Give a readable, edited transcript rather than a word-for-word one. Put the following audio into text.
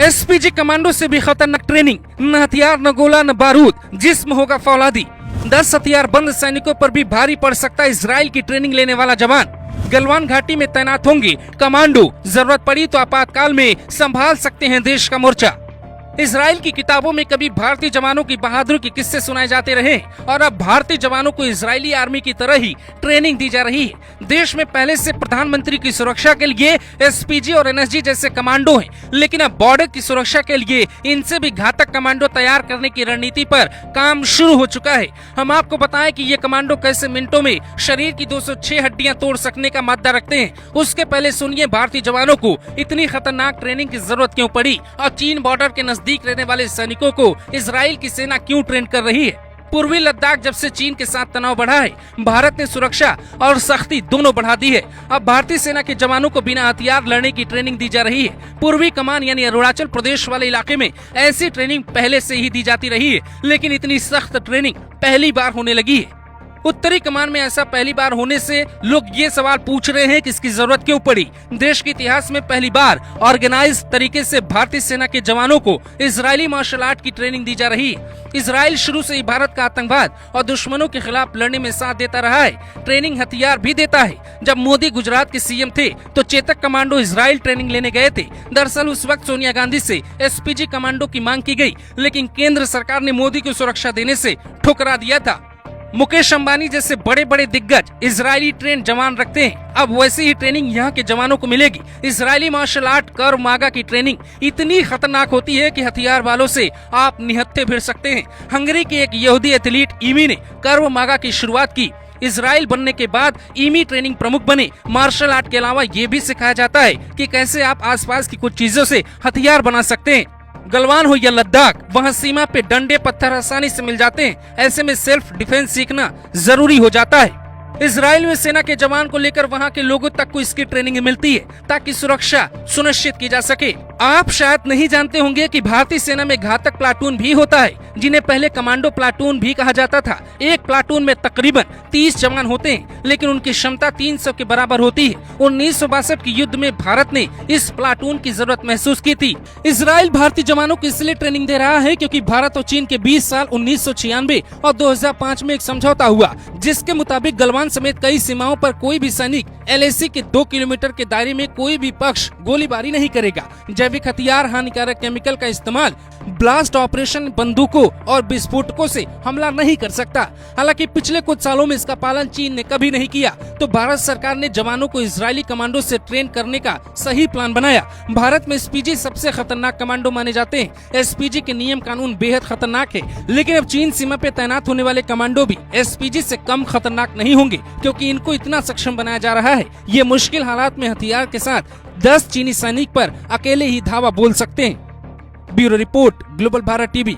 SPG commando से भी खतरनाक ट्रेनिंग, न हथियार न गोला न बारूद, जिस्म होगा फौलादी। 10 हथियारबंद सैनिकों पर भी भारी पड़ सकता है इजराइल की ट्रेनिंग लेने वाला जवान। गलवान घाटी में तैनात होंगे कमांडो, जरूरत पड़ी तो आपातकाल में संभाल सकते हैं देश का मोर्चा। इजराइल की किताबों में कभी भारतीय जवानों की बहादुरी के किस्से सुनाए जाते रहे और अब भारतीय जवानों को इजरायली आर्मी की तरह ही ट्रेनिंग दी जा रही है। देश में पहले से प्रधानमंत्री की सुरक्षा के लिए एसपीजी और एनएसजी जैसे कमांडो हैं, लेकिन अब बॉर्डर की सुरक्षा के लिए इनसे भी घातक कमांडो तैयार करने की रणनीति पर काम शुरू हो चुका है। हम आपको बताएं कि ये कमांडो कैसे मिनटों में शरीर की 206 हड्डियां तोड़ सकने का मादा रखते हैं। उसके पहले सुनिए भारतीय जवानों को इतनी खतरनाक ट्रेनिंग की जरूरत क्यों पड़ी और चीन बॉर्डर के नजदीक रहने वाले सैनिकों को इजराइल की सेना क्यों ट्रेन कर रही है। पूर्वी लद्दाख जब से चीन के साथ तनाव बढ़ा है, भारत ने सुरक्षा और सख्ती दोनों बढ़ा दी है। अब भारतीय सेना के जवानों को बिना हथियार लड़ने की ट्रेनिंग दी जा रही है। पूर्वी कमान यानी अरुणाचल प्रदेश वाले इलाके में ऐसी ट्रेनिंग पहले से ही दी जाती रही है, लेकिन इतनी सख्त ट्रेनिंग पहली बार होने लगी है। उत्तरी कमान में ऐसा पहली बार होने से लोग ये सवाल पूछ रहे हैं कि इसकी जरूरत क्यों पड़ी। देश के इतिहास में पहली बार ऑर्गेनाइज तरीके से भारतीय सेना के जवानों को इजरायली मार्शल आर्ट की ट्रेनिंग दी जा रही है। इजराइल शुरू से ही भारत का आतंकवाद और दुश्मनों के खिलाफ लड़ने में साथ देता रहा है, ट्रेनिंग हथियार भी देता है। जब मोदी गुजरात के सीएम थे तो चेतक कमांडो इजराइल ट्रेनिंग लेने गए थे। दरअसल उस वक्त सोनिया गांधी से एसपीजी कमांडो की मांग की गई, लेकिन केंद्र सरकार ने मोदी को सुरक्षा देने से ठुकरा दिया था। मुकेश अंबानी जैसे बड़े बड़े दिग्गज इजरायली ट्रेन जवान रखते हैं, अब वैसी ही ट्रेनिंग यहाँ के जवानों को मिलेगी। इजरायली मार्शल आर्ट कर्व मागा की ट्रेनिंग इतनी खतरनाक होती है कि हथियार वालों से आप निहत्थे भिड़ सकते हैं। हंगरी के एक यहूदी एथलीट ईमी ने कर्व मागा की शुरुआत की। इजराइल बनने के बाद ईमी ट्रेनिंग प्रमुख बने। मार्शल आर्ट के अलावा ये भी सिखाया जाता है कि कैसे आप आसपास की कुछ चीजों से हथियार बना सकते हैं। गलवान हो या लद्दाख, वहाँ सीमा पे डंडे पत्थर आसानी से मिल जाते हैं। ऐसे में सेल्फ डिफेंस सीखना जरूरी हो जाता है। इजराइल में सेना के जवान को लेकर वहाँ के लोगों तक को इसकी ट्रेनिंग मिलती है ताकि सुरक्षा सुनिश्चित की जा सके। आप शायद नहीं जानते होंगे कि भारतीय सेना में घातक प्लाटून भी होता है, जिन्हें पहले कमांडो प्लाटून भी कहा जाता था। एक प्लाटून में तकरीबन 30 जवान होते हैं, लेकिन उनकी क्षमता 300 के बराबर होती है। 1962 के युद्ध में भारत ने इस प्लाटून की जरूरत महसूस की थी। इजराइल भारतीय जवानों को इसलिए ट्रेनिंग दे रहा है क्योंकि भारत और चीन के 20 साल 1996 और 2005 में एक समझौता हुआ, जिसके मुताबिक गलवान समेत कई सीमाओं पर कोई भी सैनिक एलएसी के 2 किलोमीटर के दायरे में कोई भी पक्ष गोलीबारी नहीं करेगा। जैविक हथियार, हानिकारक केमिकल का इस्तेमाल, ब्लास्ट ऑपरेशन, बंदूकों और विस्फोटकों से हमला नहीं कर सकता। हालांकि पिछले कुछ सालों में इसका पालन चीन ने कभी नहीं किया, तो भारत सरकार ने जवानों को इजरायली कमांडो से ट्रेन करने का सही प्लान बनाया। भारत में एसपीजी सबसे खतरनाक कमांडो माने जाते हैं। एसपीजी के नियम कानून बेहद खतरनाक है, लेकिन अब चीन सीमा पे तैनात होने वाले कमांडो भी एसपीजी से कम खतरनाक नहीं होंगे, क्योंकि इनको इतना सक्षम बनाया जा रहा है। ये मुश्किल हालात में हथियार के साथ 10 चीनी सैनिक पर अकेले ही धावा बोल सकते हैं। Bureau report, global Bharat TV.